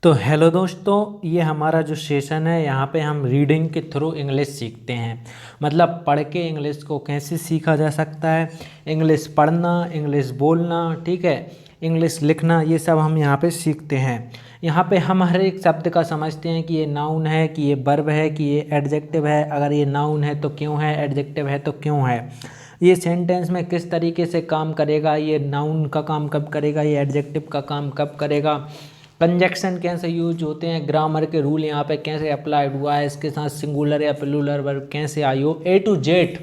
तो हेलो दोस्तों, ये हमारा जो सेशन है यहाँ पे हम रीडिंग के थ्रू इंग्लिश सीखते हैं। मतलब पढ़ के इंग्लिश को कैसे सीखा जा सकता है, इंग्लिश पढ़ना, इंग्लिश बोलना, ठीक है, इंग्लिश लिखना, ये सब हम यहाँ पे सीखते हैं। यहाँ पे हम हर एक शब्द का समझते हैं कि ये नाउन है, कि ये वर्ब है, कि ये एडजेक्टिव है। अगर ये नाउन है तो क्यों है, एडजेक्टिव है तो क्यों है, ये सेंटेंस में किस तरीके से काम करेगा, ये नाउन का काम कब करेगा, ये एडजेक्टिव का काम कब करेगा, कंजक्शन कैसे यूज होते हैं, ग्रामर के रूल यहाँ पे कैसे अप्लाइड हुआ है, इसके साथ सिंगुलर या प्लूरल वर्ब कैसे आई हो, ए टू जेड।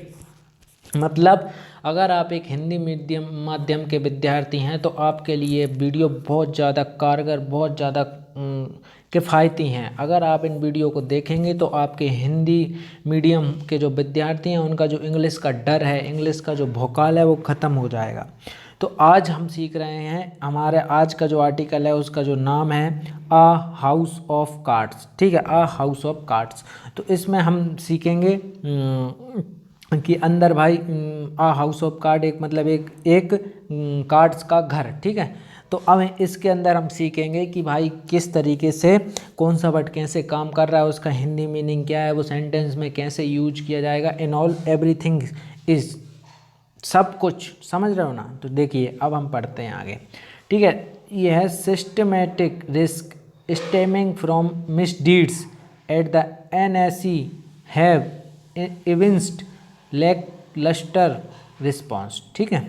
मतलब अगर आप एक हिंदी मीडियम माध्यम के विद्यार्थी हैं तो आपके लिए वीडियो बहुत ज़्यादा कारगर, बहुत ज़्यादा किफ़ायती हैं। अगर आप इन वीडियो को देखेंगे तो आपके हिंदी मीडियम के जो विद्यार्थी हैं उनका जो इंग्लिश का डर है, इंग्लिश का जो भौकाल है, वो ख़त्म हो जाएगा। तो आज हम सीख रहे हैं, हमारे आज का जो आर्टिकल है उसका जो नाम है अ हाउस ऑफ कार्ड्स, ठीक है, अ हाउस ऑफ कार्ड्स। तो इसमें हम सीखेंगे कि अंदर भाई अ हाउस ऑफ कार्ड एक मतलब एक कार्ड्स का घर, ठीक है। तो अब इसके अंदर हम सीखेंगे कि भाई किस तरीके से कौन सा वर्ड कैसे काम कर रहा है, उसका हिंदी मीनिंग क्या है, वो सेंटेंस में कैसे यूज किया जाएगा, इन ऑल एवरीथिंग इज, सब कुछ समझ रहे हो ना। तो देखिए अब हम पढ़ते हैं आगे, ठीक है। ये है systematic risk stemming from misdeeds at the NSE have evinced lackluster response, ठीक है।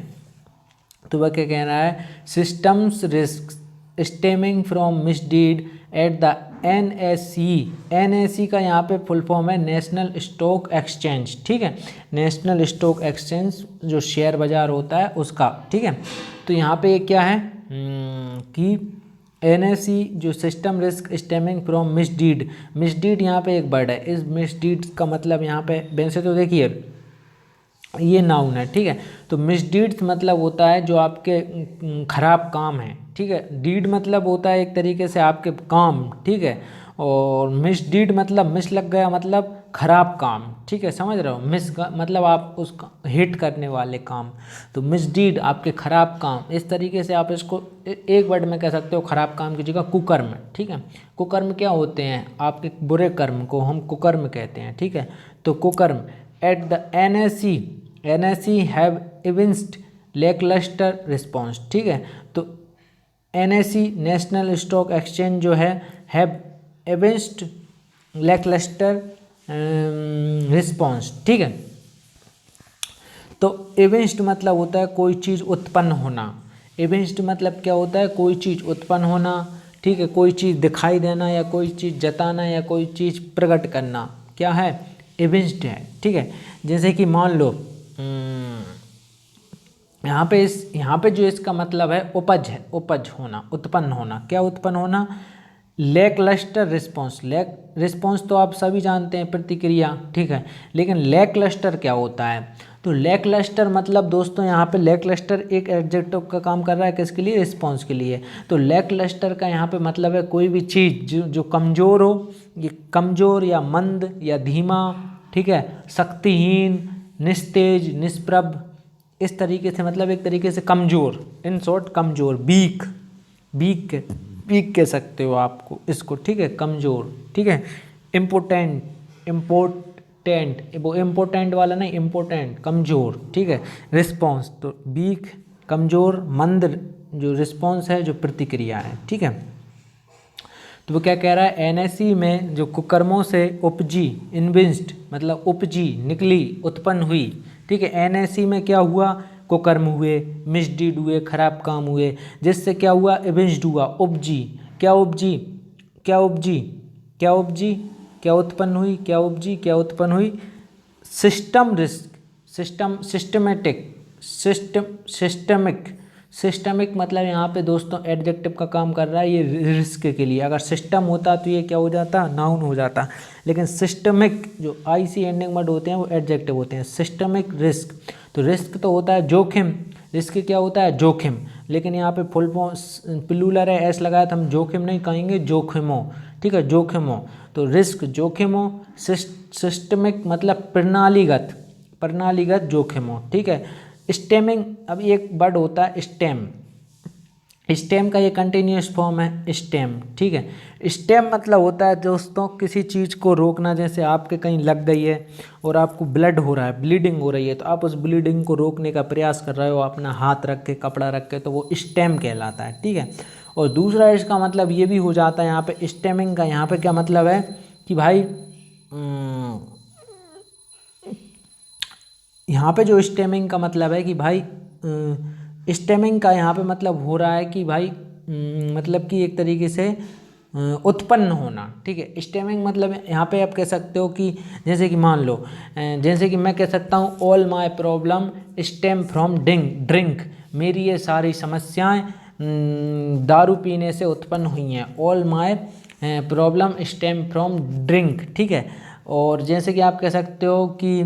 तो वह क्या कह रहा है, systems risk stemming from misdeed at the NSE का यहाँ पे फुल फॉर्म है नेशनल स्टॉक एक्सचेंज, ठीक है, नेशनल स्टॉक एक्सचेंज जो शेयर बाजार होता है उसका, ठीक है। तो यहाँ पे क्या है कि NSE जो सिस्टम रिस्क स्टेमिंग फ्रॉम मिसडीड, मिसडीड यहाँ पे एक वर्ड है, इस मिसडीड का मतलब यहाँ पे वैसे तो देखिए ये नाउन है, ठीक है। तो मिसडीड्स मतलब होता है जो आपके खराब काम है, ठीक है। डीड मतलब होता है एक तरीके से आपके काम, ठीक है। और मिसडीड मतलब मिस लग गया मतलब खराब काम, ठीक है, समझ रहे हो। मिस मतलब आप उसका हिट करने वाले काम, तो मिसडीड आपके खराब काम। इस तरीके से आप इसको एक वर्ड में कह सकते हो, खराब काम की जगह कुकर्म, ठीक है। कुकर्म क्या होते हैं, आपके बुरे कर्म को हम कुकर्म कहते हैं, ठीक है। तो कुकर्म eight the NSE have evinced lackluster response, ठीक है। तो NSE नेशनल स्टॉक एक्सचेंज जो है हैव evinced lackluster रिस्पॉन्स, ठीक है। तो evinced मतलब होता है कोई चीज़ उत्पन्न होना, evinced मतलब क्या होता है, कोई चीज़ उत्पन्न होना, ठीक है, कोई चीज़ दिखाई देना या कोई चीज़ जताना या कोई चीज़ प्रकट करना, क्या है, evinced है, ठीक है। जैसे कि मान लो यहाँ पे जो इसका मतलब है उपज है, उपज होना, उत्पन्न होना, क्या उत्पन्न होना, लैकलस्टर रिस्पॉन्स। रिस्पॉन्स तो आप सभी जानते हैं, प्रतिक्रिया, ठीक है। लेकिन लैकलस्टर क्या होता है, तो लैकलस्टर मतलब दोस्तों यहाँ पे लैकलस्टर एक एडजेक्टिव का काम कर रहा है, किसके लिए, रिस्पॉन्स के लिए। तो लैकलस्टर का यहाँ पे मतलब है कोई भी चीज़ जो कमज़ोर हो, ये कमज़ोर या मंद या धीमा, ठीक है, शक्तिहीन, निस्तेज, निष्प्रभ, इस तरीके से, मतलब एक तरीके से कमज़ोर, इन शॉर्ट कमज़ोर, वीक, वीक कह सकते हो आपको इसको, ठीक है, कमज़ोर, ठीक है। इम्पोर्टेंट, वो इम्पोर्टेंट वाला नहीं, इम्पोर्टेंट, कमज़ोर, ठीक है। रिस्पॉन्स तो वीक, कमज़ोर, मंद जो रिस्पॉन्स है, जो प्रतिक्रिया है, ठीक है। तो वो क्या कह रहा है, NSE में जो कुकर्मों से उपजी, इन्विंस्ड मतलब उपजी, निकली, उत्पन्न हुई, ठीक है। NSE में क्या हुआ, कुकर्म हुए, मिसडीड हुए, खराब काम हुए, जिससे क्या हुआ, इविंस्ड हुआ, उपजी, क्या उपजी, क्या उपजी, क्या उपजी, क्या उत्पन्न हुई, क्या उपजी, क्या उत्पन्न हुई, सिस्टम रिस्क, सिस्टमेटिक, सिस्टमिक मतलब यहाँ पे दोस्तों एडजेक्टिव का काम कर रहा है, ये रिस्क के लिए। अगर सिस्टम होता तो ये क्या हो जाता, नाउन हो जाता। लेकिन सिस्टमिक जो IC एंडिंग वर्ड होते हैं वो एडजेक्टिव होते हैं। सिस्टमिक रिस्क, तो रिस्क तो होता है जोखिम, रिस्क क्या होता है, जोखिम। लेकिन यहाँ पे फुल फॉर्म प्लूरल है, एस लगाया तो हम जोखिम नहीं कहेंगे, जोखिमो, ठीक है, जोखिमो। तो रिस्क, जोखिमो, सिस्टमिक मतलब प्रणालीगत जोखिमो, ठीक है। स्टेमिंग, अब एक वर्ड होता है स्टेम, स्टेम का ये कंटिन्यूस फॉर्म है स्टेम, ठीक है। स्टेम मतलब होता है दोस्तों किसी चीज़ को रोकना, जैसे आपके कहीं लग गई है और आपको ब्लड हो रहा है, ब्लीडिंग हो रही है, तो आप उस ब्लीडिंग को रोकने का प्रयास कर रहे हो अपना हाथ रख के, कपड़ा रख के, तो वो स्टेम कहलाता है, ठीक है। और दूसरा इसका मतलब ये भी हो जाता है यहाँ पे स्टेमिंग का, यहाँ पे क्या मतलब है कि भाई यहाँ पे जो स्टेमिंग का मतलब है कि भाई स्टेमिंग का यहाँ पे मतलब हो रहा है कि भाई मतलब कि एक तरीके से उत्पन्न होना, ठीक है। स्टेमिंग मतलब यहाँ पे आप कह सकते हो कि जैसे कि मान लो जैसे कि मैं कह सकता हूँ all my problem stem from drink, मेरी ये सारी समस्याएं दारू पीने से उत्पन्न हुई हैं। All my problem stem from drink, ठीक है। और जैसे कि आप कह सकते हो कि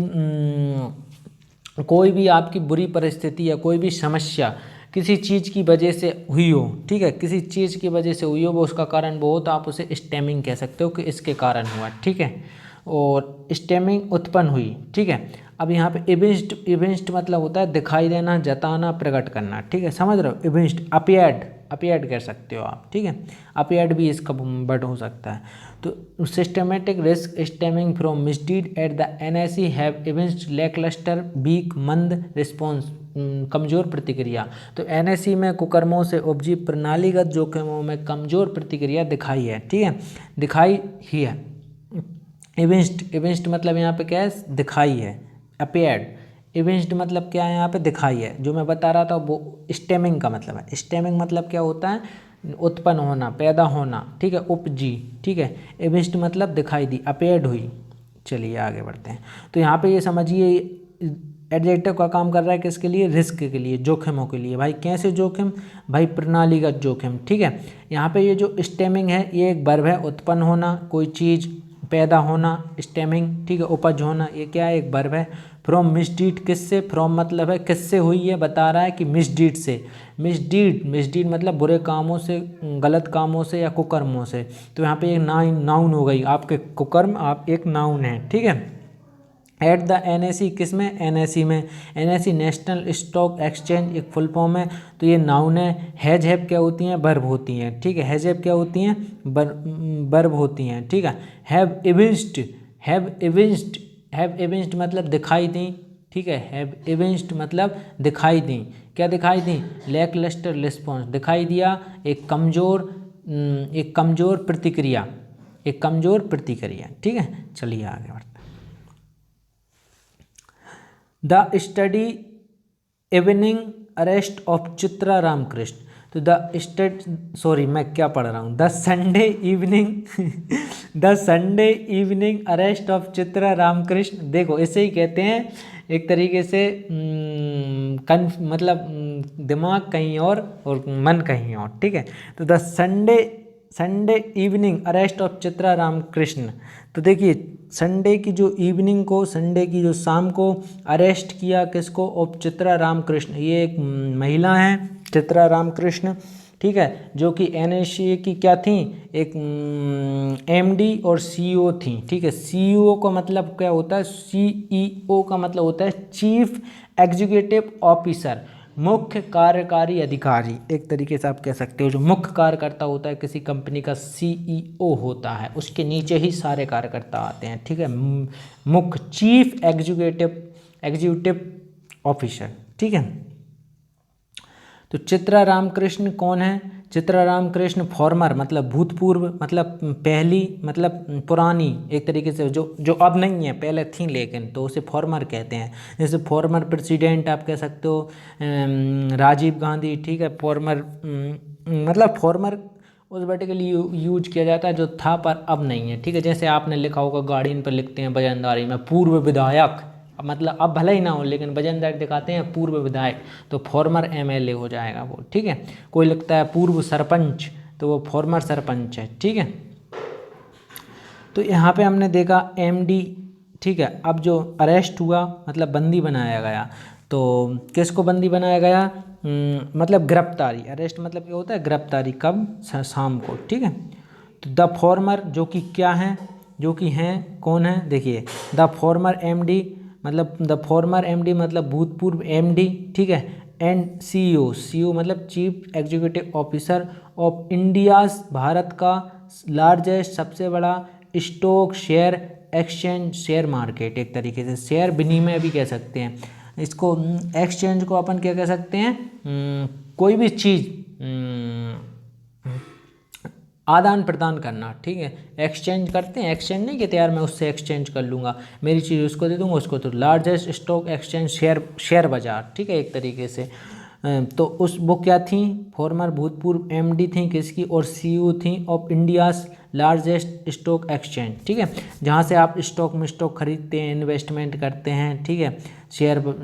कोई भी आपकी बुरी परिस्थिति या कोई भी समस्या किसी चीज़ की वजह से हुई हो, ठीक है, किसी चीज़ की वजह से हुई हो, वो उसका कारण वो हो, तो आप उसे स्टेमिंग कह सकते हो कि इसके कारण हुआ, ठीक है। और स्टेमिंग उत्पन्न हुई, ठीक है। अब यहाँ पे इविंस्ड मतलब होता है दिखाई देना, जताना, प्रकट करना, ठीक है, समझ रहे हो। इविंस्ड अपियर्ड कह सकते हो आप, ठीक है। अपियर्ड भी इसका वर्ड हो सकता है। तो systematic risk stemming from misdeed at the NSE have evinced lackluster weak मंद रिस्पॉन्स, कमज़ोर प्रतिक्रिया। तो एनएसई में कुकर्मों से उपजी प्रणालीगत जोखिमों में कमज़ोर प्रतिक्रिया दिखाई है, ठीक है, दिखाई ही है। इविंस्ड मतलब यहाँ पे क्या है, दिखाई है। अपेयर्ड इविंस्ड मतलब क्या है, यहाँ पे दिखाई है। जो मैं बता रहा था वो स्टेमिंग का मतलब है। स्टेमिंग मतलब क्या होता है, उत्पन्न होना, पैदा होना, ठीक है, उपजी, ठीक है। इविंस्ड मतलब दिखाई दी, अपेयर्ड हुई। चलिए आगे बढ़ते हैं। तो यहाँ पे ये समझिए एडजेक्टिव का काम कर रहा है किसके लिए, रिस्क के लिए, जोखिमों के लिए। भाई कैसे जोखिम, भाई प्रणालीगत जोखिम, ठीक है। यहाँ पे ये जो स्टेमिंग है ये एक वर्ब है, उत्पन्न होना, कोई चीज़ पैदा होना, स्टेमिंग, ठीक है, उपज होना, ये क्या है, एक वर्ब है। फ्रॉम मिसडीड, किससे, फ्रॉम मतलब है किससे हुई है, बता रहा है कि मिसडीड से। मिसडीड मतलब बुरे कामों से, गलत कामों से या कुकर्मों से। तो यहाँ पे एक नाउन हो गई, आपके कुकर्म आप एक नाउन है, ठीक है। एट द एनएसई, किस में, एनएसई में। एनएसई नेशनल स्टॉक एक्सचेंज एक फुल फॉर्म है, तो ये नाउन है। हैज हैव क्या होती हैं, वर्ब होती हैं, ठीक है। हैज हैव क्या होती हैं, वर्ब होती हैं, ठीक है। हैव इविंस्ड मतलब दिखाई दी, ठीक है। हैव इविंस्ड मतलब दिखाई दी, क्या दिखाई दी, लैकलस्टर रिस्पॉन्स, दिखाई दिया एक कमज़ोर प्रतिक्रिया, ठीक है। चलिए आगे बढ़ते हैं। The study evening arrest of Chitra Ramakrishna, तो मैं क्या पढ़ रहा हूँ, the Sunday evening arrest of Chitra Ramakrishna. देखो इसे ही कहते हैं एक तरीके से मतलब दिमाग कहीं और मन कहीं और, ठीक है। तो the Sunday evening arrest of Chitra Ramakrishna. तो देखिए संडे की जो इवनिंग को, संडे की जो शाम को अरेस्ट किया किसको, ऑफ चित्रा रामकृष्ण। ये एक महिला हैं चित्रा रामकृष्ण, ठीक है, जो कि एनएसए की क्या थी, एक एमडी और सीईओ थी, ठीक है। सीईओ का मतलब क्या होता है, सीईओ का मतलब होता है चीफ एग्जीक्यूटिव ऑफिसर, मुख्य कार्यकारी अधिकारी। एक तरीके से आप कह सकते हो जो मुख्य कार्यकर्ता होता है किसी कंपनी का, सीईओ होता है, उसके नीचे ही सारे कार्यकर्ता आते हैं, ठीक है। मुख्य चीफ एग्जीक्यूटिव ऑफिसर, ठीक है। तो चित्रा रामकृष्ण कौन है, चित्रा रामकृष्ण फॉर्मर मतलब भूतपूर्व, मतलब पहली, मतलब पुरानी, एक तरीके से जो अब नहीं है, पहले थी लेकिन, तो उसे फॉर्मर कहते हैं। जैसे फॉर्मर प्रेसिडेंट आप कह सकते हो राजीव गांधी, ठीक है। फॉर्मर मतलब फॉर्मर उस वर्ड के लिए यूज किया जाता है जो था पर अब नहीं है, ठीक है। जैसे आपने लिखा होगा गार्डियन पर लिखते हैं वजनदारी में पूर्व विधायक, मतलब अब भले ही ना हो लेकिन वजनदारी दिखाते हैं पूर्व विधायक, तो फॉर्मर एमएलए हो जाएगा वो, ठीक है। कोई लिखता है पूर्व सरपंच, तो वो फॉर्मर सरपंच है, ठीक है। तो यहाँ पे हमने देखा एमडी, ठीक है। अब जो अरेस्ट हुआ मतलब बंदी बनाया गया, तो किसको बंदी बनाया गया, मतलब गिरफ्तारी, अरेस्ट मतलब क्या होता है, गिरफ्तारी, कब, शाम को, ठीक है। तो द फॉर्मर जो कि क्या है, जो कि हैं कौन है, देखिए द फॉर्मर एमडी मतलब भूतपूर्व एमडी, ठीक है। एंड सीईओ मतलब chief executive officer of India's, Bharat का लार्जेस्ट सबसे बड़ा stock share exchange, share market एक तरीके से शेयर विनिमय भी कह सकते हैं इसको। एक्सचेंज को अपन क्या कह सकते हैं, कोई भी चीज़ आदान प्रदान करना, ठीक है। एक्सचेंज करते हैं, एक्सचेंज नहीं कहते यार मैं उससे एक्सचेंज कर लूँगा, मेरी चीज़ उसको दे दूँगा उसको, तो लार्जेस्ट स्टॉक एक्सचेंज शेयर बाजार, ठीक है एक तरीके से। तो उस वो क्या थी, फॉर्मर भूतपूर्व एमडी थी किसकी, और सीईओ थी of India's largest stock exchange, ठीक है, जहाँ से आप स्टॉक में स्टॉक खरीदते हैं, इन्वेस्टमेंट करते हैं, ठीक है,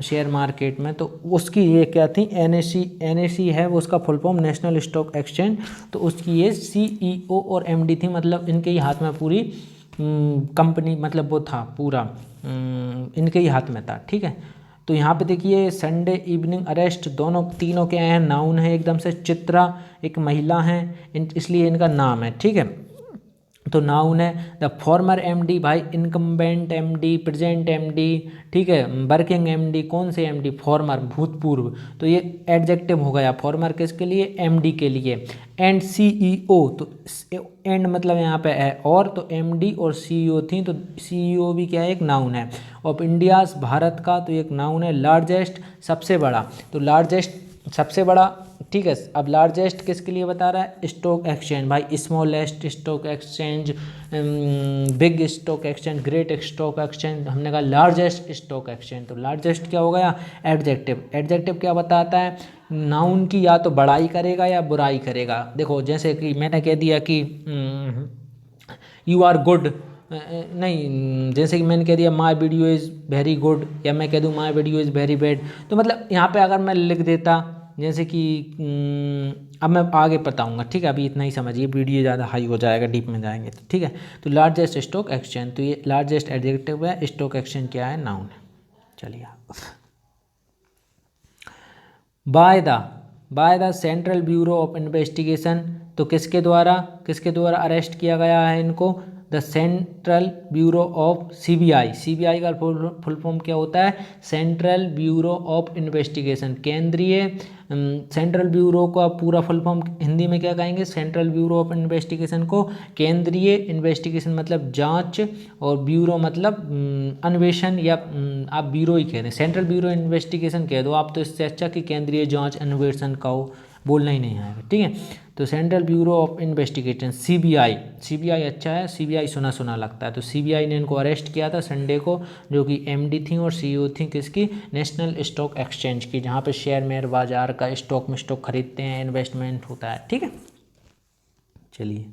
शेयर मार्केट में। तो उसकी ये क्या थी, एनएसी है वो, उसका full form national stock exchange. तो उसकी ये सीईओ और एमडी थी, मतलब इनके ही हाथ में पूरी कंपनी, मतलब वो था पूरा इनके ही हाथ में था, ठीक है। तो यहाँ पे देखिए संडे इवनिंग अरेस्ट, दोनों तीनों के हैं, नाउन है एकदम से। चित्रा एक महिला है, इसलिए इनका नाम है, ठीक है। तो नाउन है। द फॉर्मर एमडी भाई, इनकम्बेंट एमडी, प्रेजेंट एमडी, ठीक है, वर्किंग एमडी, कौन से एमडी, फॉर्मर भूतपूर्व, तो ये एडजेक्टिव हो गया, फॉर्मर किसके लिए, एमडी के लिए। एंड सीईओ, तो एंड मतलब यहाँ पे है और, तो एमडी और सीईओ थी, तो सीईओ भी क्या है, एक नाउन है। ऑफ इंडियाज, भारत का, तो एक नाउन है। लार्जेस्ट सबसे बड़ा, तो लार्जेस्ट सबसे बड़ा, ठीक है। अब लार्जेस्ट किसके लिए बता रहा है, स्टॉक एक्सचेंज भाई, smallest stock exchange, big stock exchange, great stock exchange, हमने कहा लार्जेस्ट स्टॉक एक्सचेंज। तो लार्जेस्ट क्या हो गया, एडजेक्टिव। एडजेक्टिव क्या बताता है, नाउन की या तो बड़ाई करेगा या बुराई करेगा। देखो जैसे कि मैंने कह दिया कि यू आर गुड, नहीं, जैसे कि मैंने कह दिया my video is very good, या मैं कह दूँ my video is very bad. तो मतलब यहाँ पे अगर मैं लिख देता जैसे कि अब मैं आगे बताऊंगा, ठीक है, अभी इतना ही समझिए, वीडियो ज़्यादा हाई हो जाएगा, डीप में जाएंगे तो, ठीक है। तो लार्जेस्ट स्टॉक एक्सचेंज, तो ये लार्जेस्ट एडजेक्टिव है, स्टॉक एक्सचेंज क्या है, नाउन है। चलिए आप bye the central bureau of investigation, तो किसके द्वारा अरेस्ट किया गया है इनको, the central bureau of CBI का फुल फॉर्म क्या होता है, सेंट्रल ब्यूरो ऑफ इन्वेस्टिगेशन, केंद्रीय सेंट्रल ब्यूरो का पूरा फुल फॉर्म हिंदी में क्या कहेंगे, सेंट्रल ब्यूरो ऑफ इन्वेस्टिगेशन को केंद्रीय इन्वेस्टिगेशन मतलब जांच, और ब्यूरो मतलब अन्वेषण, या आप ब्यूरो ही कह दें, सेंट्रल ब्यूरो इन्वेस्टिगेशन कह दो आप, तो इससे अच्छा कि केंद्रीय जांच अन्वेषण कहो, बोलना ही नहीं आएगा, ठीक है। तो central bureau of investigation CBI अच्छा है, सीबीआई सुना सुना लगता है। तो सीबीआई ने इनको अरेस्ट किया था संडे को, जो कि एमडी थी और सीईओ थी किसकी, नेशनल स्टॉक एक्सचेंज की, जहाँ पे शेयर बाजार का स्टॉक में स्टॉक खरीदते हैं, इन्वेस्टमेंट होता है, ठीक है। चलिए,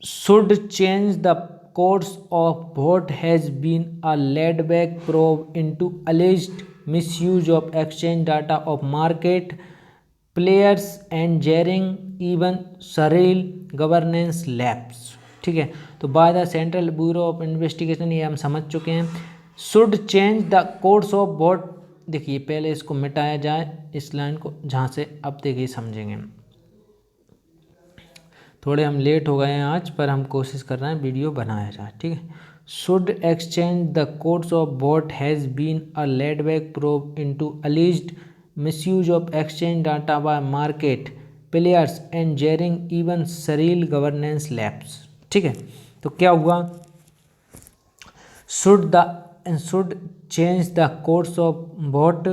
should change the course of vote has been a lead back probe into alleged misuse of exchange data of market players and jarring even serial governance lapses, ठीक है। तो by the central bureau of investigation, ये हम समझ चुके हैं। Should change the course of vote, देखिए पहले इसको मिटाया जाए इस लाइन को, जहाँ से अब देखिए समझेंगे। थोड़े हम लेट हो गए हैं आज, पर हम कोशिश कर रहे हैं वीडियो बनाया जाए, ठीक है। Should exchange the course of vote has been a lead back probe into alleged misuse of exchange data by market players and jarring even surreal governance lapse, ठीक है। तो क्या हुआ, should change the course of what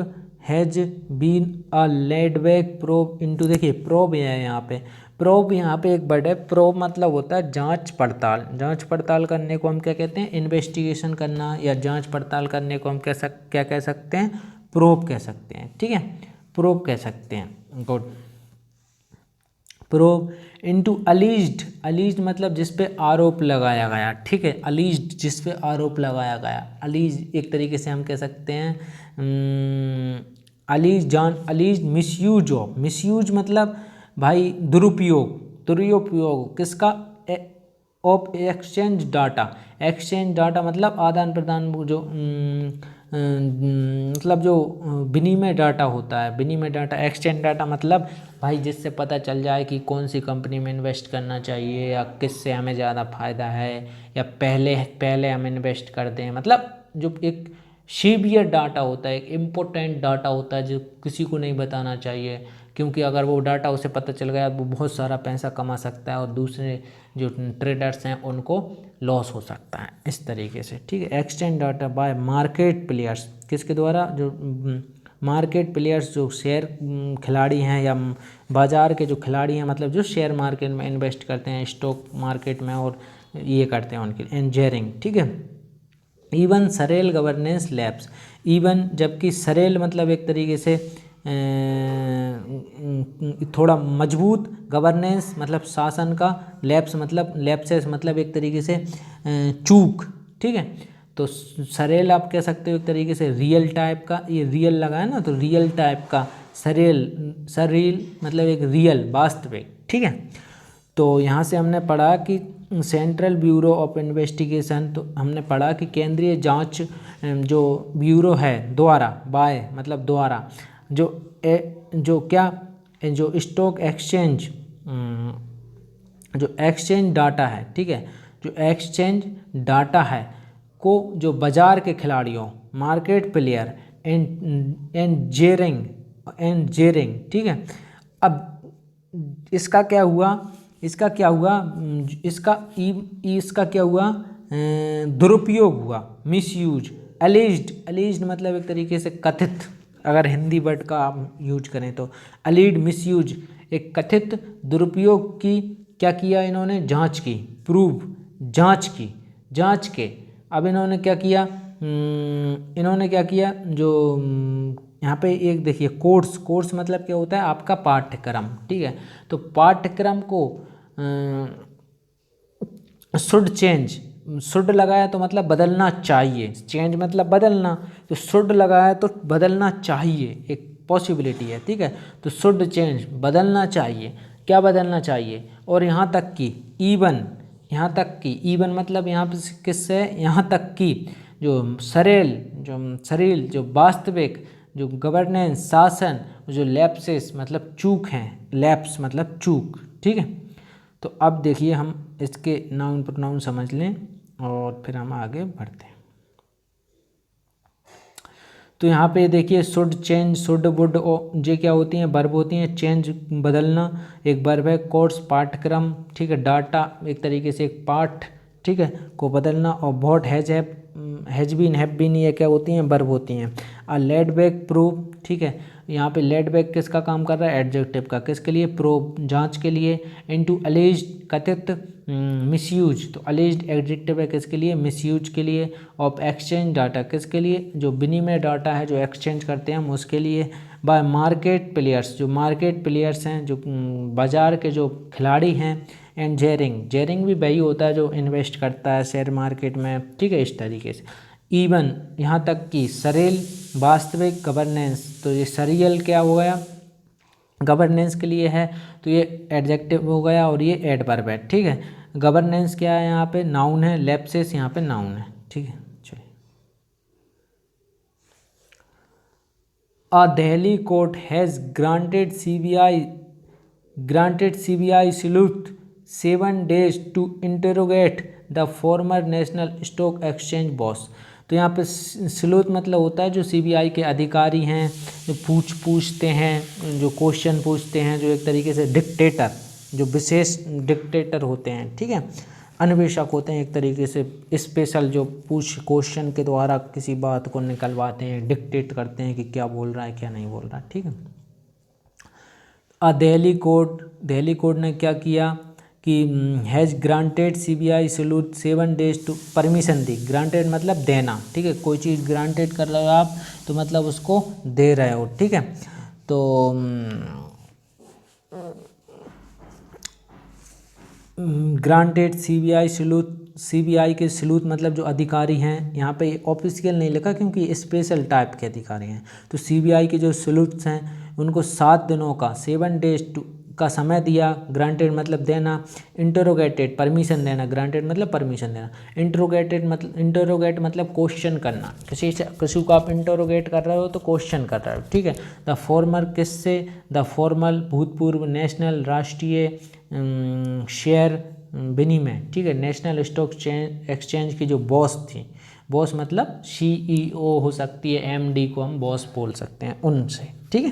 has been a laid back probe into, देखिए probe है यहाँ पे, probe यहाँ पे एक वर्ड है, प्रोब मतलब होता है जांच पड़ताल करने को हम क्या कहते हैं, इन्वेस्टिगेशन करना, या जांच पड़ताल करने को हम क्या कह सकते हैं, प्रोब कह सकते हैं, ठीक है, प्रोब कह सकते हैं, गुड। प्रोब इनटू अलीज्ड मतलब जिस पे आरोप लगाया गया, ठीक है, अलीज्ड जिस पे आरोप लगाया गया, अलीज एक तरीके से हम कह सकते हैं अलीज मिसयूज मतलब भाई दुरुपयोग किसका, ऑफ एक्सचेंज डाटा मतलब आदान प्रदान, जो मतलब जो विनिमय डाटा होता है, विनिमय डाटा, एक्सचेंज डाटा मतलब भाई जिससे पता चल जाए कि कौन सी कंपनी में इन्वेस्ट करना चाहिए, या किससे हमें ज़्यादा फ़ायदा है, या पहले हम इन्वेस्ट कर दें, मतलब जो एक सीवियर डाटा होता है, एक इम्पोर्टेंट डाटा होता है जो किसी को नहीं बताना चाहिए, क्योंकि अगर वो डाटा उसे पता चल गया वो बहुत सारा पैसा कमा सकता है और दूसरे जो ट्रेडर्स हैं उनको लॉस हो सकता है इस तरीके से, ठीक है। Exchange data bye market players, किसके द्वारा, जो मार्केट प्लेयर्स जो शेयर खिलाड़ी हैं या बाज़ार के जो खिलाड़ी हैं, मतलब जो शेयर मार्केट में इन्वेस्ट करते हैं, स्टॉक मार्केट में और ये करते हैं उनकी एंजरिंग, ठीक है। Even serial governance labs, even जबकि सरेल मतलब एक तरीके से थोड़ा मजबूत, गवर्नेंस मतलब शासन का, लैप्स मतलब लैप्सेस मतलब एक तरीके से चूक, ठीक है। तो सरेल आप कह सकते हो एक तरीके से रियल टाइप का, ये रियल लगा है ना, तो रियल टाइप का सरेल मतलब एक रियल वास्तविक, ठीक है। तो यहाँ से हमने पढ़ा कि सेंट्रल ब्यूरो ऑफ इन्वेस्टिगेशन, तो हमने पढ़ा कि केंद्रीय जांच जो ब्यूरो है द्वारा, बाय मतलब द्वारा, जो स्टॉक एक्सचेंज, जो एक्सचेंज डाटा है, ठीक है, जो एक्सचेंज डाटा है को जो बाजार के खिलाड़ियों, मार्केट प्लेयर एंड जेरिंग, ठीक है। अब इसका क्या हुआ, इसका क्या हुआ, दुरुपयोग हुआ, मिसयूज, अलीज्ड मतलब एक तरीके से कथित, अगर हिंदी वर्ड का आप यूज करें तो अलीड, मिसयूज, एक कथित दुरुपयोग की क्या किया इन्होंने, जांच की, प्रूव, जांच के अब इन्होंने क्या किया, जो यहाँ पे एक देखिए कोर्स मतलब क्या होता है, आपका पाठ्यक्रम, ठीक है। तो पाठ्यक्रम को शुड लगाया तो मतलब बदलना चाहिए, चेंज मतलब बदलना, तो शुड लगाया तो बदलना चाहिए, एक पॉसिबिलिटी है, ठीक है। तो शुड चेंज बदलना चाहिए, क्या बदलना चाहिए, और यहाँ तक कि इवन मतलब यहाँ पे किससे, यहाँ तक कि जो सरेल जो वास्तविक, जो गवर्नेंस शासन, जो लैप्सेस मतलब चूक हैं, लैप्स मतलब चूक, ठीक है। तो अब देखिए हम इसके नाउन प्रोनाउन समझ लें और फिर हम आगे बढ़ते हैं। तो यहाँ पे देखिए शुड, चेंज, शुड, वुड, ये क्या होती हैं, वर्ब होती हैं। चेंज बदलना एक वर्ब है। कोर्स पाठ्यक्रम, ठीक है। डाटा एक तरीके से एक पाठ, ठीक है, को बदलना। और what has been, have been, ये क्या होती हैं, वर्ब होती हैं। लेड बैक प्रूव, ठीक है, यहाँ पे लेड बैक किसका काम कर रहा है, एडजेक्टिव का, किसके लिए, प्रूव जांच के लिए। इनटू अलेज्ड कथित, मिसयूज, तो अलेज्ड एडजेक्टिव है किसके लिए, मिसयूज के लिए। ऑफ एक्सचेंज डाटा किसके लिए, जो विनिमय डाटा है जो एक्सचेंज करते हैं हम उसके लिए। बाय मार्केट प्लेयर्स, जो मार्केट प्लेयर्स हैं, जो बाजार के जो खिलाड़ी हैं। एंड जेरिंग भी वही होता है जो इन्वेस्ट करता है शेयर मार्केट में, ठीक है, इस तरीके से। इवन यहाँ तक कि सरेल वास्तविक, गवर्नेंस, तो ये सरियल क्या हो गया, गवर्नेंस के लिए है, तो ये एडजेक्टिव हो गया और ये एडवर्ब है, ठीक है। गवर्नेंस क्या है, यहाँ पे नाउन है, लैप्सेस यहाँ पे नाउन है, ठीक है। चलिए, a Delhi court has granted CBI sleuth 7 days to interrogate the former national stock exchange boss. तो यहाँ पे स्लूथ मतलब होता है जो CBI के अधिकारी हैं, जो पूछते हैं, जो क्वेश्चन पूछते हैं, जो एक तरीके से डिक्टेटर, जो विशेष डिक्टेटर होते हैं, ठीक है, अन्वेषक होते हैं एक तरीके से, स्पेशल, जो क्वेश्चन के द्वारा किसी बात को निकलवाते हैं, डिक्टेट करते हैं कि क्या बोल रहा है क्या नहीं बोल रहा है, ठीक है। दिल्ली कोर्ट ने क्या किया कि has granted CBI sleuth 7 days to, permission दी, ग्रांटेड मतलब देना, ठीक है, कोई चीज़ ग्रांटेड कर रहे हो आप तो मतलब उसको दे रहे हो, ठीक है। तो ग्रांटेड CBI के स्लूथ मतलब जो अधिकारी हैं, यहाँ पे ऑफिशियल नहीं लिखा क्योंकि स्पेशल टाइप के अधिकारी हैं। तो CBI के जो स्लूथ्स हैं उनको 7 दिनों का, 7 days का समय दिया। ग्रांटेड मतलब देना, इंटरोगेटेड परमिशन देना, ग्रांटेड मतलब परमिशन देना, इंटरोगेट मतलब क्वेश्चन करना, किसी को आप इंटरोगेट कर रहे हो तो क्वेश्चन कर रहे हो, ठीक है। द फॉर्मर किससे, द फॉर्मल भूतपूर्व, नेशनल राष्ट्रीय शेयर विनिमय, ठीक है, नेशनल स्टॉक एक्सचेंज की जो बॉस थी बॉस मतलब CEO हो सकती है, MD को हम बॉस बोल सकते हैं, उनसे, ठीक है।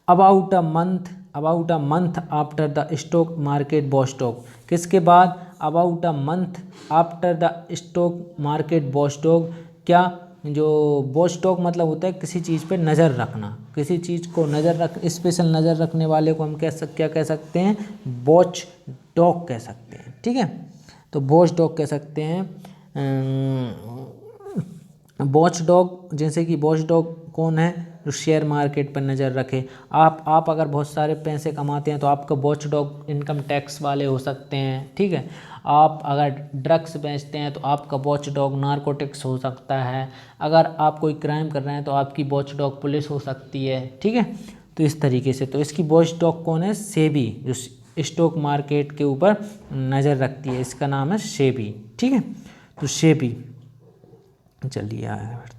About a month after the stock market boss stock, किसके बाद? About a month after the stock market boss stock, क्या? जो बॉस्टॉक मतलब होता है किसी चीज़ पे नज़र रखना, किसी चीज़ को स्पेशल नज़र रखने वाले को हम क्या कह सकते हैं? वॉच डॉग कह सकते हैं, ठीक है। तो वॉच डॉग कह सकते हैं। वॉच डॉग, जैसे कि वॉच डॉग कौन है? जो शेयर मार्केट पर नज़र रखे। आप अगर बहुत सारे पैसे कमाते हैं तो आपका वॉच डॉग इनकम टैक्स वाले हो सकते हैं, ठीक है। आप अगर ड्रग्स बेचते हैं तो आपका वॉच डॉग नारकोटिक्स हो सकता है। अगर आप कोई क्राइम कर रहे हैं तो आपकी वॉच डॉग पुलिस हो सकती है, ठीक है। तो इस तरीके से तो इसकी वॉच डॉग कौन है? सेबी, जो स्टॉक मार्केट के ऊपर नज़र रखती है, इसका नाम है सेबी, ठीक है। तो सेबी, चलिए आगे बढ़ते हैं।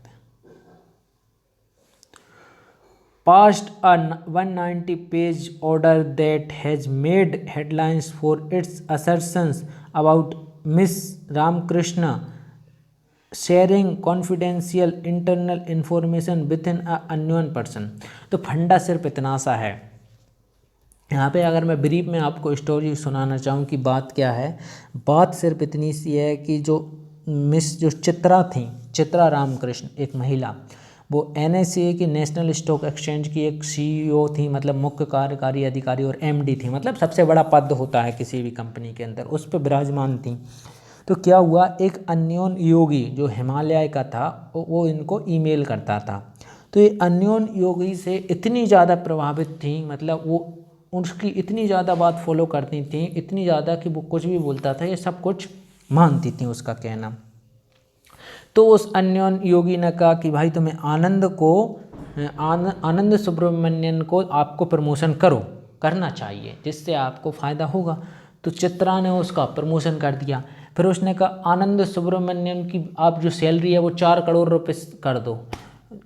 Passed a 190-page order that has made headlines for its assertions about Miss Ramakrishna sharing confidential internal information within a unknown person। तो फंडा सिर्फ इतना सा है यहाँ पे। अगर मैं ब्रीफ में आपको स्टोरी सुनाना चाहूँ कि बात क्या है, बात सिर्फ इतनी सी है कि जो चित्रा थी, चित्रा रामकृष्ण, एक महिला, वो NSE की नेशनल स्टॉक एक्सचेंज की एक CEO थी, मतलब मुख्य कार्यकारी अधिकारी, और MD थी, मतलब सबसे बड़ा पद होता है किसी भी कंपनी के अंदर, उस पर विराजमान थी। तो क्या हुआ, एक अननोन योगी जो हिमालय का था वो इनको ईमेल करता था। तो ये अननोन योगी से इतनी ज़्यादा प्रभावित थी, मतलब वो उसकी इतनी ज़्यादा बात फॉलो करती थी, इतनी ज़्यादा कि वो कुछ भी बोलता था ये सब कुछ मानती थी उसका कहना। तो उस अननोन योगी ने कहा कि भाई तुम्हें आनंद सुब्रमण्यन को आपको प्रमोशन करना चाहिए, जिससे आपको फ़ायदा होगा। तो चित्रा ने उसका प्रमोशन कर दिया। फिर उसने कहा आनंद सुब्रमण्यन की आप जो सैलरी है वो 4 करोड़ रुपए कर दो,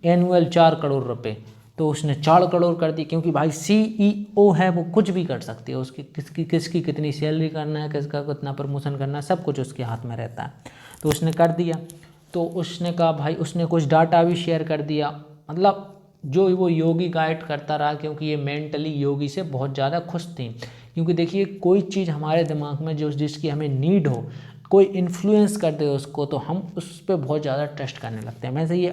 एनुअल 4 करोड़ रुपए। तो उसने 4 करोड़ कर दी, क्योंकि भाई CEO है, वो कुछ भी कर सकती है, उसकी किसकी कितनी सैलरी करना है, किसका कितना प्रमोशन करना है, सब कुछ उसके हाथ में रहता है। तो उसने कर दिया। तो उसने कहा भाई, उसने कुछ डाटा भी शेयर कर दिया, मतलब जो वो योगी गाइड करता रहा, क्योंकि ये मेंटली योगी से बहुत ज़्यादा खुश थी। क्योंकि देखिए कोई चीज़ हमारे दिमाग में जिसकी हमें नीड हो, कोई इन्फ्लुएंस कर दे उसको, तो हम उस पर बहुत ज़्यादा ट्रस्ट करने लगते हैं। वैसे ये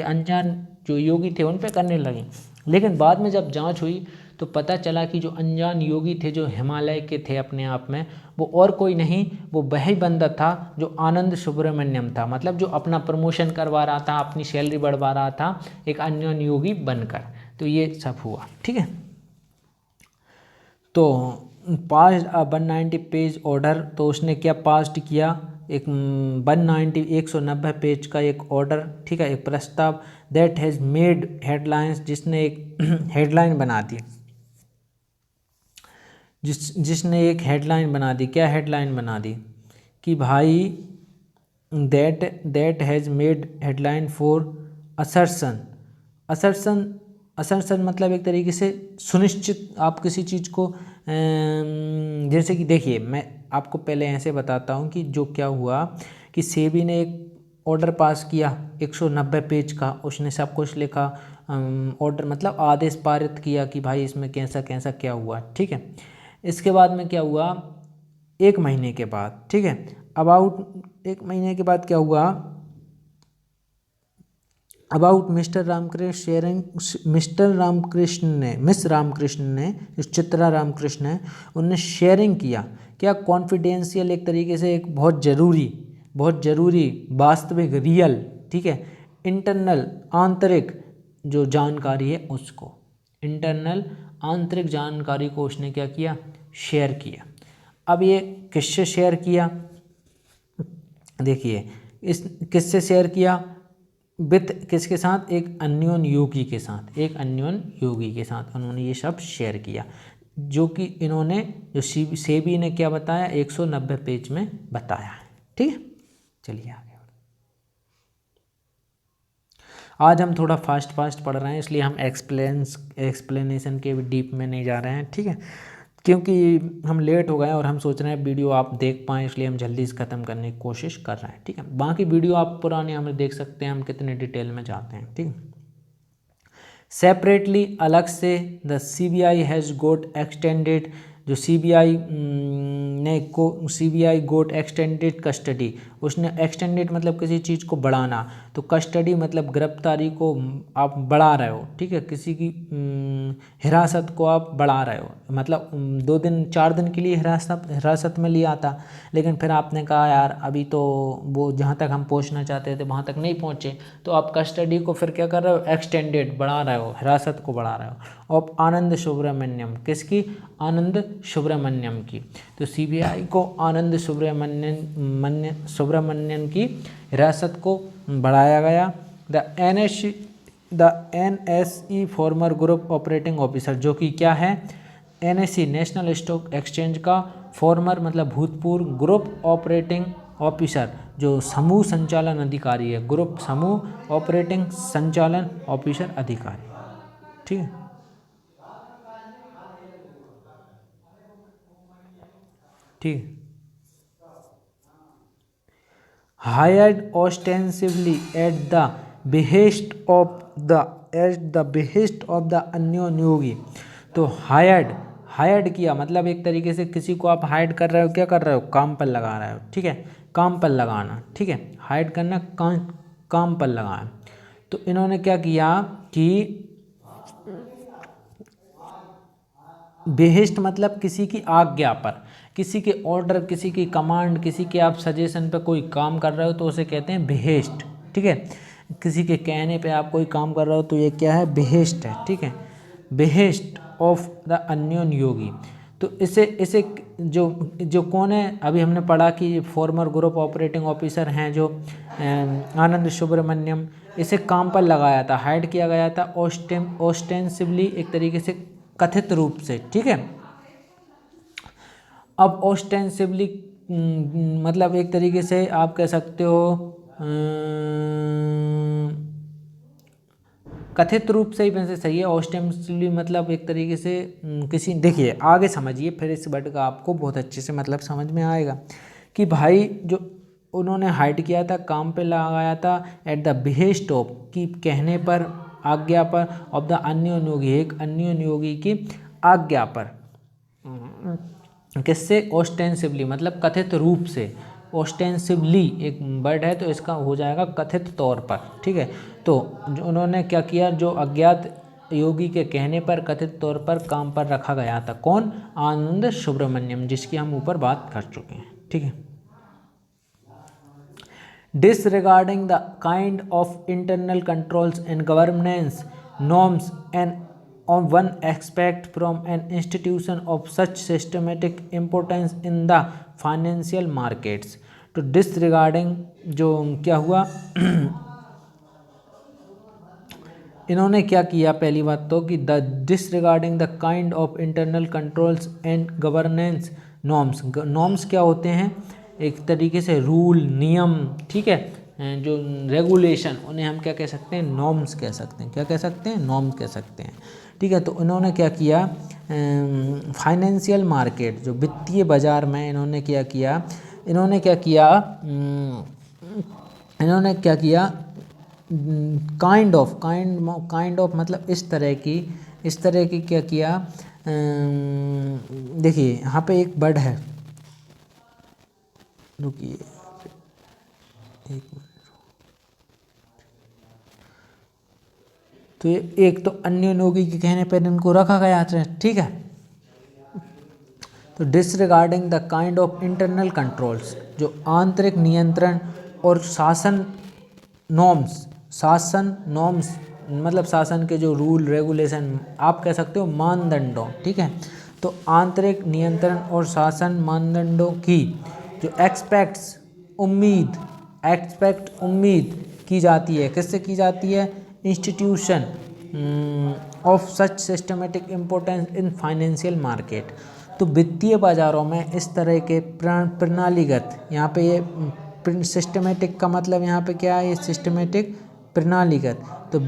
अनजान जो योगी थे उन पे करने लगे। लेकिन बाद में जब जांच हुई तो पता चला कि जो अनजान योगी थे, जो हिमालय के थे अपने आप में, वो और कोई नहीं, वो वही बंदा था जो आनंद सुब्रमण्यम था, मतलब जो अपना प्रमोशन करवा रहा था, अपनी सैलरी बढ़वा रहा था एक अनजान योगी बनकर। तो ये सब हुआ, ठीक है। तो पास 190 पेज ऑर्डर, तो उसने क्या पास्ट किया, एक 190 पेज का एक ऑर्डर, ठीक है, एक प्रस्ताव, दैट हैज़ मेड हेडलाइंस, जिसने एक हेडलाइन बना दी, जिसने एक हेडलाइन बना दी। क्या हेडलाइन बना दी कि भाई that has made headline for assertion. Assertion मतलब एक तरीके से सुनिश्चित, आप किसी चीज़ को जैसे कि देखिए मैं आपको पहले ऐसे बताता हूँ कि जो क्या हुआ कि सेबी ने एक ऑर्डर पास किया 190 पेज का, उसने सब कुछ लिखा, ऑर्डर मतलब आदेश पारित किया कि भाई इसमें कैसा कैसा क्या हुआ, ठीक है। इसके बाद में क्या हुआ, 1 महीने के बाद, ठीक है, अबाउट 1 महीने के बाद क्या हुआ, अबाउट मिस रामकृष्ण ने जो चित्रा रामकृष्ण है उनने शेयरिंग किया, क्या कॉन्फिडेंशियल, एक तरीके से एक बहुत ज़रूरी वास्तविक रियल, ठीक है, इंटरनल आंतरिक जो जानकारी है उसको, इंटरनल आंतरिक जानकारी को उसने क्या किया, शेयर किया। अब ये किससे शेयर किया, देखिए इस किससे शेयर किया, विथ किसके साथ, एक अननोन योगी के साथ, एक अननोन योगी के साथ उन्होंने ये सब शेयर किया, जो कि इन्होंने जो सेबी ने क्या बताया 190 पेज में बताया है, ठीक है। चलिए आगे, आज हम थोड़ा फास्ट पढ़ रहे हैं, इसलिए हम एक्सप्लेनेशन के भी डीप में नहीं जा रहे हैं, ठीक है। क्योंकि हम लेट हो गए हैं और हम सोच रहे हैं वीडियो आप देख पाएँ, इसलिए हम जल्दी से ख़त्म करने की कोशिश कर रहे हैं। ठीक है, बाकी वीडियो आप पुरानी हमें देख सकते हैं, हम कितने डिटेल में जाते हैं। ठीक है, सेपरेटली अलग से the CBI has got extended, जो CBI CBI got extended custody, उसने एक्सटेंडेड मतलब किसी चीज़ को बढ़ाना, तो कस्टडी मतलब गिरफ्तारी को आप बढ़ा रहे हो। ठीक है, किसी की हिरासत को आप बढ़ा रहे हो, मतलब 2 दिन 4 दिन के लिए हिरासत में लिया था, लेकिन फिर आपने कहा यार अभी तो वो जहाँ तक हम पहुँचना चाहते थे वहाँ तक नहीं पहुँचे, तो आप कस्टडी को फिर क्या कर रहे हो, एक्सटेंडेड बढ़ा रहे हो, हिरासत को बढ़ा रहे हो। ऑफ आनंद सुब्रमण्यम, किसकी, आनंद सुब्रमण्यम की, तो सीबीआई को आनंद सुब्रमण्यम की हिरासत को बढ़ाया गया। The NSE farmer group operating officer, जो कि क्या है, एनएसई नेशनल स्टॉक एक्सचेंज का फॉर्मर मतलब भूतपूर्व ग्रुप ऑपरेटिंग ऑफिसर, जो समूह संचालन अधिकारी है, ग्रुप समूह ऑपरेटिंग संचालन ऑफिसर अधिकारी। ठीक है, ठीक, hired ostensibly at the behest of the अन्योन योगी, तो हायर्ड किया मतलब एक तरीके से किसी को आप हायर्ड कर रहे हो, क्या कर रहे हो, काम पर लगा रहे हो। ठीक है, काम पर लगाना। ठीक है, हायर्ड करना, काम पर लगाना। तो इन्होंने क्या किया कि बेहिस्ट मतलब किसी की आज्ञा पर, किसी के ऑर्डर, किसी की कमांड, किसी के आप सजेशन पे कोई काम कर रहे हो तो उसे कहते हैं बेहिस्ट। ठीक है, किसी के कहने पे आप कोई काम कर रहे हो तो ये क्या है, बेहिस्ट है। ठीक है, बेहिस्ट ऑफ द अन्योन योगी, तो इसे जो कौन है, अभी हमने पढ़ा कि फॉर्मर ग्रुप ऑपरेटिंग ऑफिसर हैं जो आनंद सुब्रमण्यम, इसे काम पर लगाया था, हाइड किया गया था ऑस्टेंसिवली, एक तरीके से कथित रूप से। ठीक है, अब ऑस्टेंसिवली मतलब एक तरीके से आप कह सकते हो कथित रूप से ही वैसे सही है। ऑस्टेंसिवली मतलब एक तरीके से किसी, देखिए आगे समझिए, फिर इस वर्ड का आपको बहुत अच्छे से मतलब समझ में आएगा कि भाई जो उन्होंने हाइड किया था, काम पे लगाया था, एट द बिहेस्ट ऑफ, की कहने पर, आज्ञा पर, ऑफ द अन्योन योगी, एक अन्योन योगी की आज्ञा पर, किससे, ऑस्टेंसिवली मतलब कथित रूप से, ऑस्टेंसिवली एक वर्ड है तो इसका हो जाएगा कथित तौर पर। ठीक है, तो जो उन्होंने क्या किया, जो अज्ञात योगी के कहने पर कथित तौर पर काम पर रखा गया था, कौन, आनंद सुब्रमण्यम, जिसकी हम ऊपर बात कर चुके हैं। ठीक है, disregarding the kind of internal controls and governance norms and on one aspect from an institution of such systematic importance in the financial markets, तो disregarding जो क्या हुआ इन्होंने क्या किया, पहली बात तो कि the disregarding the kind of internal controls and governance norms, norms क्या होते हैं, एक तरीके से रूल, नियम। ठीक है, जो रेगुलेशन, उन्हें हम क्या कह सकते हैं, नॉर्म्स कह सकते हैं, क्या कह सकते हैं, नॉर्म्स कह सकते हैं। ठीक है, तो इन्होंने क्या किया, फाइनेंशियल मार्केट, जो वित्तीय बाजार में इन्होंने क्या किया, इन्होंने क्या किया काइंड ऑफ मतलब इस तरह की क्या किया, देखिए यहाँ पे एक वर्ड है, रुकिए एक मिनट, तो ये एक तो अन्य योगी के कहने पर इनको रखा गया था। ठीक है, तो disregarding the kind of internal controls, जो आंतरिक नियंत्रण और शासन नॉर्म्स मतलब शासन के जो रूल रेगुलेशन, आप कह सकते हो मानदंडों। ठीक है, तो आंतरिक नियंत्रण और शासन मानदंडों की जो एक्सपेक्ट उम्मीद की जाती है, किससे की जाती है, institution of such systematic importance in financial market, तो वित्तीय बाजारों में इस तरह के प्रणालीगत, यहाँ पे ये सिस्टमेटिक का मतलब यहाँ पे क्या है, ये सिस्टमेटिक प्रणालीगत, तो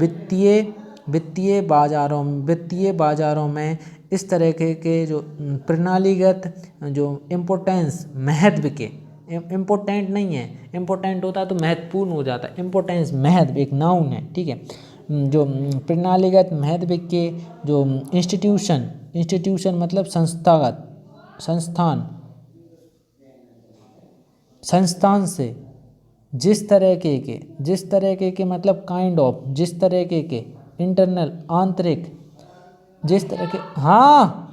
वित्तीय बाजारों में इस तरह के जो प्रणालीगत जो इम्पोर्टेंस, महत्व के, इम्पोर्टेंट नहीं है, इम्पोर्टेंट होता तो महत्वपूर्ण हो जाता, इम्पोर्टेंस महत्व एक नाउन है, ठीक है। जो प्रणालीगत महत्व के जो इंस्टीट्यूशन मतलब संस्थागत, संस्थान से जिस तरह के मतलब काइंड ऑफ, जिस तरह के इंटरनल आंतरिक, जिस तरह के, हाँ